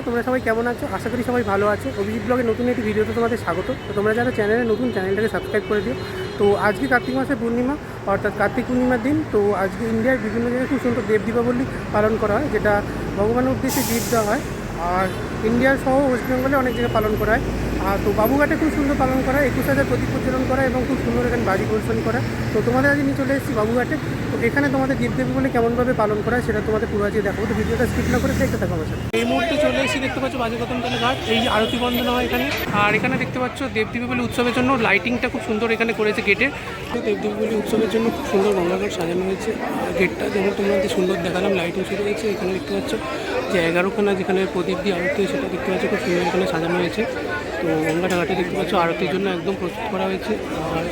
তোমরা সবাই কেমন আছো? আশা করি সবাই ভালো আছো। অভিজিৎ ব্লগের নতুন একটি ভিডিওতে তোমাদের স্বাগত। তো তোমরা যারা চ্যানেলে নতুন, চ্যানেলটাকে সাবস্ক্রাইব করে দিও। তো আজকে কার্তিক মাসের পূর্ণিমা, অর্থাৎ কার্তিক পূর্ণিমার দিন। তো আজকে ইন্ডিয়ার বিভিন্ন জায়গায় খুব সুন্দর দেব দীপাবলি পালন করা হয়, যেটা ভগবানের উদ্দেশ্যে দীপ দেওয়া হয়। আর ইন্ডিয়ার সহ ওয়েস্ট বেঙ্গলে অনেক জায়গায় পালন করা হয়। আর তো বাবুঘাটে খুব সুন্দর পালন করা হয়, 21,000 প্রদীপ প্রজ্বলন করা এবং খুব সুন্দর এখানে বাজি পরিবেশন করা। তো তোমাদের আজ নিয়ে চলে এসেছি বাবুঘাটে। তো এখানে তোমাদের দেব দীপাবলি কেমনভাবে পালন করা হয় সেটা তোমাদের পুরো আজকে দেখাবো। তো ভিডিওটা স্কিপ না করে দেখতে থাকো আমার সাথে। এই মুহূর্তে চলে এসেছি, দেখতে পাচ্ছ বাজিকতনতলা ঘাট। এই আরতি বন্দনা হয় এখানে। আর এখানে দেখতে পাচ্ছ দেব দীপাবলি উৎসবের জন্য লাইটিংটা খুব সুন্দর এখানে করেছে গেটে। দেব দীপাবলি উৎসবের জন্য খুব সুন্দর গঙ্গাঘাট সাজানো হয়েছে। গেটটা যেমন তোমাদের সুন্দর দেখালাম, লাইটিং শুরু হয়েছে। এখানে দেখতে পাচ্ছ যে 11খানা যেখানে প্রদীপ দিয়ে আরতি, সেটা দেখতে পাচ্ছ খুব সুন্দর এখানে সাজানো হয়েছে। তো গঙ্গাটা ঘাটে দেখতে পাচ্ছ আরতির জন্য একদম প্রস্তুত করা হয়েছে। আর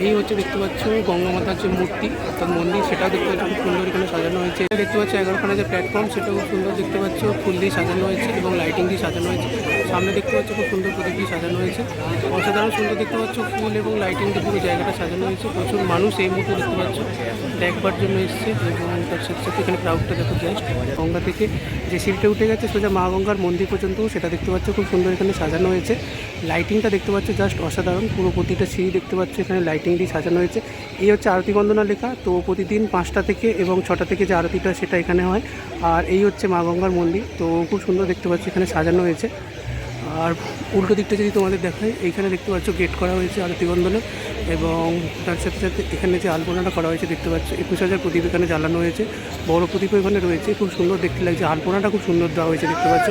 এই হচ্ছে দেখতে পাচ্ছ গঙ্গা মাতার যে মূর্তি অর্থাৎ মন্দির, সেটাও দেখতে পাচ্ছ খুব সুন্দর এখানে সাজানো হয়েছে। দেখতে পাচ্ছ 11খানা যে প্ল্যাটফর্ম, সেটাও খুব সুন্দর দেখতে পাচ্ছ ফুল দিয়ে সাজানো হয়েছে এবং লাইটিং দিয়ে সাজানো হয়েছে। সামনে দেখতে পাচ্ছ খুব সুন্দর প্রদীপ দিয়ে সাজানো হয়েছে। অসাধারণ সুন্দর দেখতে পাচ্ছ ফুল এবং লাইটিং দিয়ে পুরো জায়গাটা সাজানো হয়েছে। প্রচুর মানুষ এই মুহূর্তে দেখতে পাচ্ছ দেখবার জন্য এসছে এবং তার সাথে সাথে এখানে ক্রাউডটা দেখো জাস্ট। গঙ্গা থেকে যে সিঁড়িটা উঠে গেছে সোজা মা গঙ্গার মন্দির পর্যন্ত, সেটা দেখতে পাচ্ছ খুব সুন্দর এখানে সাজানো হয়েছে। লাইটিংটা দেখতে পাচ্ছ জাস্ট অসাধারণ, পুরো প্রতিটা সিঁড়ি দেখতে পাচ্ছ এখানে লাইটিং দিয়ে সাজানো হয়েছে। এই হচ্ছে আরতি বন্দনা লেখা। তো প্রতিদিন 5টা থেকে এবং 6টা থেকে যে আরতিটা সেটা এখানে হয়। আর এই হচ্ছে মা গঙ্গার মন্দির। তো খুব সুন্দর দেখতে পাচ্ছ এখানে সাজানো হয়েছে। আর উল্টো দিকটা যদি তোমাদের দেখায়, এইখানে দেখতে পাচ্ছ গেট করা হয়েছে আরতি বন্দনা এবং তার সাথে সাথে এখানে যে আলপনাটা করা হয়েছে দেখতে পাচ্ছ 21,000 প্রদীপ এখানে জ্বালানো হয়েছে। বড় প্রদীপ এখানে রয়েছে, খুব সুন্দর দেখতে লাগছে। আলপনাটা খুব সুন্দর দেওয়া হয়েছে দেখতে পাচ্ছ।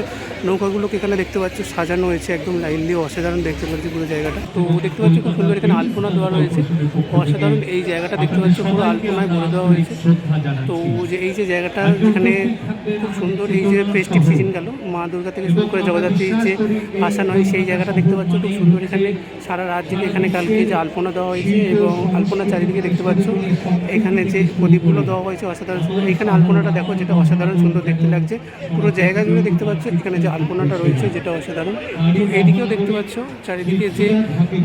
নৌকাগুলোকে এখানে দেখতে পাচ্ছ সাজানো হয়েছে একদম লাইন দিয়ে, অসাধারণ দেখতে পাচ্ছি পুরো জায়গাটা। তো দেখতে পাচ্ছ খুব সুন্দর এখানে আলপনা দেওয়া রয়েছে, অসাধারণ এই জায়গাটা দেখতে পাচ্ছ পুরো আলপনায় ভরে দেওয়া হয়েছে। তো যে এই যে জায়গাটা এখানে খুব সুন্দর, এই যে ফেস্টিভ সিজন গেল, মা দুর্গা থেকে শুরু করে জগদ্ধাত্রীর যে ভাষা নয় সেই জায়গাটা দেখতে পাচ্ছ খুব সুন্দর। এখানে সারা রাত জেগে এখানে কালকে যে আলপনা দেওয়া হয়েছে এবং আলপনার চারিদিকে দেখতে পাচ্ছ এখানে যে প্রদীপগুলো দেওয়া হয়েছে অসাধারণ সুন্দর। এখানে আলপনাটা দেখো যেটা অসাধারণ সুন্দর দেখতে লাগছে। পুরো জায়গা জুড়ে দেখতে পাচ্ছ এখানে যে আলপনাটা রয়েছে যেটা অসাধারণ। তো এইদিকেও দেখতে পাচ্ছ চারিদিকে যে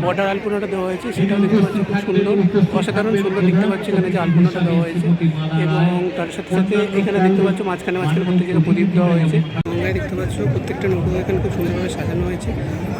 বর্ডার আলপনাটা দেওয়া হয়েছে সেটাও দেখতে পাচ্ছ খুব সুন্দর, অসাধারণ সুন্দর দেখতে পাচ্ছ এখানে যে আলপনাটা দেওয়া হয়েছে। এবং তার সাথে সাথে এখানে দেখতে পাচ্ছ মাঝখানে মাঝখানে প্রত্যেক জায়গায় প্রদীপ দেওয়া হয়েছে। গঙ্গায় দেখতে পাচ্ছ প্রত্যেকটা নৌকো এখানে খুব সুন্দরভাবে সাজানো হয়েছে।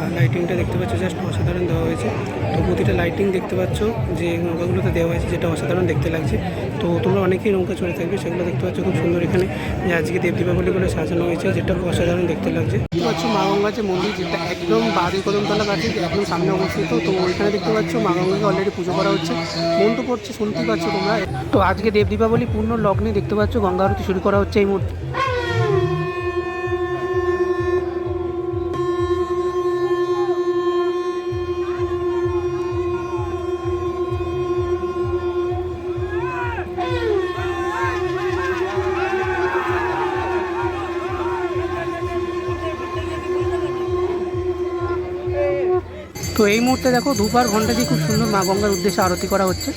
আর লাইটিংটা দেখতে পাচ্ছ জাস্ট অসাধারণ দেওয়া হয়েছে। তো প্রতিটা লাইটিং দেখতে পাচ্ছ যে নৌকাগুলোতে দেওয়া হয়েছে যেটা অসাধারণ দেখতে লাগছে। তো তোমরা অনেকেই নৌকা চড়ে থাকবে, সেগুলো দেখতে পাচ্ছ খুব সুন্দর এখানে যে আজকে দেব দীপাবলি বলে সাজানো হয়েছে, যেটা অসাধারণ দেখতে লাগছে। দেখতে পাচ্ছ মা গঙ্গার যে মন্দির, যেটা একদম বাড়ি কদমতলা কাছে একদম সামনে অবস্থিত। তো ওইখানে দেখতে পাচ্ছ মা গঙ্গাকে অলরেডি পুজো করা হচ্ছে, মন তো পড়ছে, শুনতেই পাচ্ছ তোমরা। তো আজকে দেব দীপাবলি পূর্ণ লগ্নে দেখতে পাচ্ছ গঙ্গা আরতি শুরু করা হচ্ছে এই মুহূর্তে। তো এই মুহূর্তে দেখো ধূপার ঘন্টা দিয়ে খুব সুন্দর মা গঙ্গার উদ্দেশ্যে আরতি করা হচ্ছে।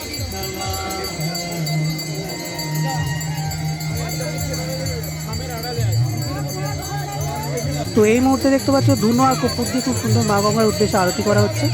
তো এই মুহূর্তে দেখতে পাচ্ছ ধুনো আর কর্পূর দিয়ে খুব সুন্দর মা গঙ্গার উদ্দেশ্যে আরতি করা হচ্ছে।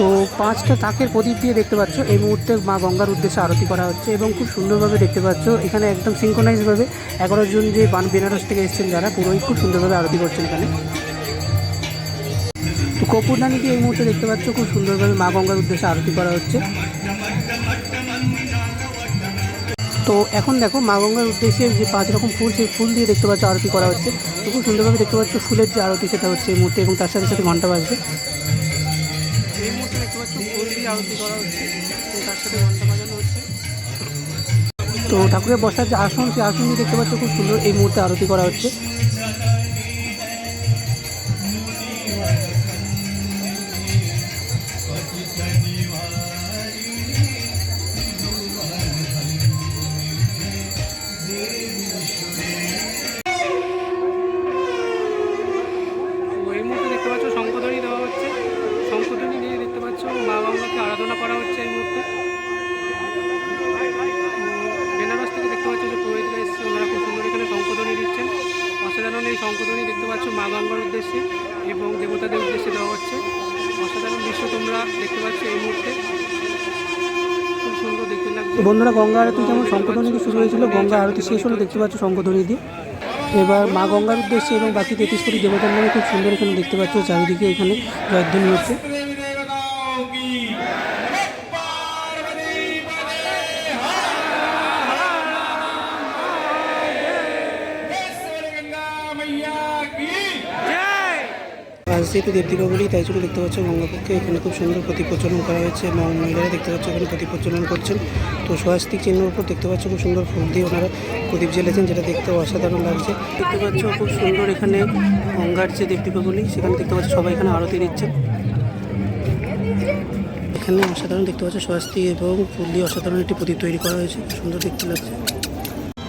তো 5টা তাকের প্রদীপ দিয়ে দেখতে পাচ্ছ এই মুহূর্তে মা গঙ্গার উদ্দেশ্যে আরতি করা হচ্ছে এবং খুব সুন্দরভাবে দেখতে পাচ্ছ এখানে একদম সিঙ্ক্রোনাইজভাবে 11 জন যে বেনারস থেকে এসেছেন যারা, পুরোই খুব সুন্দরভাবে আরতি করছেন এখানে। তো কপুরদানি দিয়ে এই মুহূর্তে দেখতে পাচ্ছ খুব সুন্দরভাবে মা গঙ্গার উদ্দেশ্যে আরতি করা হচ্ছে। তো এখন দেখো মা গঙ্গার উদ্দেশ্যে যে 5 রকম ফুল, সেই ফুল দিয়ে দেখতে পাচ্ছ আরতি করা হচ্ছে। তো খুব সুন্দরভাবে দেখতে পাচ্ছ ফুলের যে আরতি সেটা হচ্ছে এই মুহূর্তে এবং তার সাথে সাথে ঘন্টা বাজছে। এই মুহূর্তে দেখতে পাচ্ছ ফুল দিয়ে আরতি করা হচ্ছে এবং তার সাথে ঘন্টা বাজানো হচ্ছে। তো ঠাকুরের বসার যে আসন, সেই আসন দিয়ে দেখতে পাচ্ছ খুব সুন্দর এই মুহূর্তে আরতি করা হচ্ছে। মা গঙ্গাকে আরাধনা করা হচ্ছে এই মুহূর্তে। বেনারস থেকে দেখতে পাচ্ছ যে পুরোহিতরা এসেছে, ওনারা খুব সুন্দর এখানে শঙ্খধ্বনি দিচ্ছেন। শঙ্খধ্বনি দেখতে পাচ্ছ মা গঙ্গার উদ্দেশ্যে এবং দেবতাদের উদ্দেশ্যে দেওয়া হচ্ছে। অসাধারণ দৃশ্য তোমরা দেখতে পাচ্ছ এই মুহূর্তে, খুব সুন্দর দেখতে লাগছে। বন্ধুরা, গঙ্গা আরতি যেমন শঙ্খধ্বনি দিয়ে শুরু হয়েছিল, গঙ্গা আরতি শেষ হলো দেখতে পাচ্ছ শঙ্খধ্বনি দিয়ে। এবার মা গঙ্গার উদ্দেশ্যে এবং বাকি 33 কোটি দেবতার নামে খুব সুন্দর এখানে দেখতে পাচ্ছ চারিদিকে এখানে জয়ধ্বনি হচ্ছে। আজ যেহেতু দেব দীপাবলি, তাই জন্য দেখতে পাচ্ছ গঙ্গাপক্ষে এখানে খুব সুন্দর প্রদীপ প্রজ্বলন করা হয়েছে এবং মহিলারা দেখতে পাচ্ছ এখানে প্রদীপ প্রজ্বলন করছেন। তো স্বস্তিক চিহ্নের উপর দেখতে পাচ্ছ খুব সুন্দর ফুল দিয়ে ওনারা প্রদীপ জ্বেলেছেন, যেটা দেখতে অসাধারণ লাগছে। দেখতে পাচ্ছ খুব সুন্দর এখানে গঙ্গার যে দেব দীপাবলি, সেখানে দেখতে পাচ্ছ সবাই এখানে আরতি দিচ্ছেন। এখানে অসাধারণ দেখতে পাচ্ছ স্বস্তিক এবং ফুল দিয়ে অসাধারণ একটি প্রদীপ তৈরি করা হয়েছে, সুন্দর দেখতে লাগছে।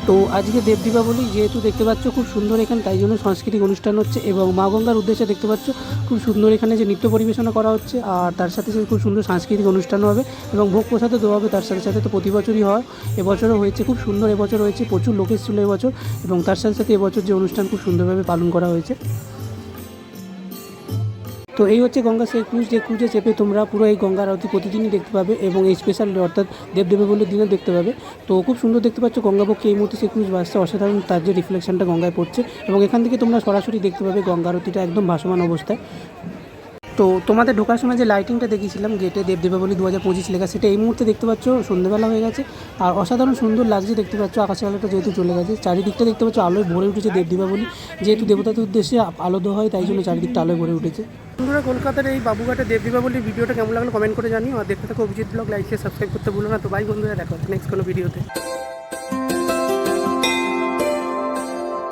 তো আজকে দেব দীপাবলি যেহেতু দেখতে পাচ্ছ খুব সুন্দর এখানে, তাই জন্য সাংস্কৃতিক অনুষ্ঠান হচ্ছে এবং মা গঙ্গার উদ্দেশ্যে দেখতে পাচ্ছ খুব সুন্দর এখানে যে নৃত্য পরিবেশনা করা হচ্ছে, আর তার সাথে সাথে খুব সুন্দর সাংস্কৃতিক অনুষ্ঠান হবে এবং ভোগ প্রসাদও দেওয়া হবে তার সাথে সাথে। তো প্রতি বছরই হয়, এবছরও হয়েছে খুব সুন্দর, এবছর হয়েছে প্রচুর লোক এসেছিল এবছর, এবং তার সাথে সাথে এবছর যে অনুষ্ঠান খুব সুন্দরভাবে পালন করা হয়েছে। তো এই হচ্ছে গঙ্গা সেই ক্রুজ, যে ক্রুজে চেপে তোমরা পুরো এই গঙ্গার আরতি প্রতিদিনই দেখতে পাবে এবং এই স্পেশাল অর্থাৎ দেব দীপাবলির দিনে দেখতে পাবে। তো খুব সুন্দর দেখতে পাচ্ছ গঙ্গাপক্ষে এই মুহূর্তে সেই ক্রুজ বাসছে, অসাধারণ তার যে রিফ্লেকশনটা গঙ্গায় পড়ছে এবং এখান থেকে তোমরা সরাসরি দেখতে পাবে গঙ্গা আরতিটা একদম ভাসমান অবস্থায়। তো তোমাদের ঢোকার সময় যে লাইটিংটা দেখিয়েছিলাম গেটে দেব দীপাবলি 2025 লেখা, সেটা এই মুহূর্তে দেখতে পাচ্ছ সন্ধ্যেবেলা হয়ে গেছে আর অসাধারণ সুন্দর লাগছে। দেখতে পাচ্ছ আকাশের আলোটা যেহেতু চলে গেছে, চারিদিকটা দেখতে পাচ্ছ আলোয় ভরে উঠেছে। দেব দীপাবলি যেহেতু দেবতাদের উদ্দেশ্যে আলো দেওয়া হয়, তাই জন্য চারিদিকটা আলোয় ভরে উঠেছে। বন্ধুরা, কলকাতার এই বাবুঘাটে দেব দীপাবলির ভিডিওটা কেমন লাগলো কমেন্ট করে জানিও, আর দেখতে থাকো Abhijit blog, like share subscribe করতে ভুলো না। তো বাই বন্ধুরা, দেখো নেক্সট কোনো ভিডিওতে।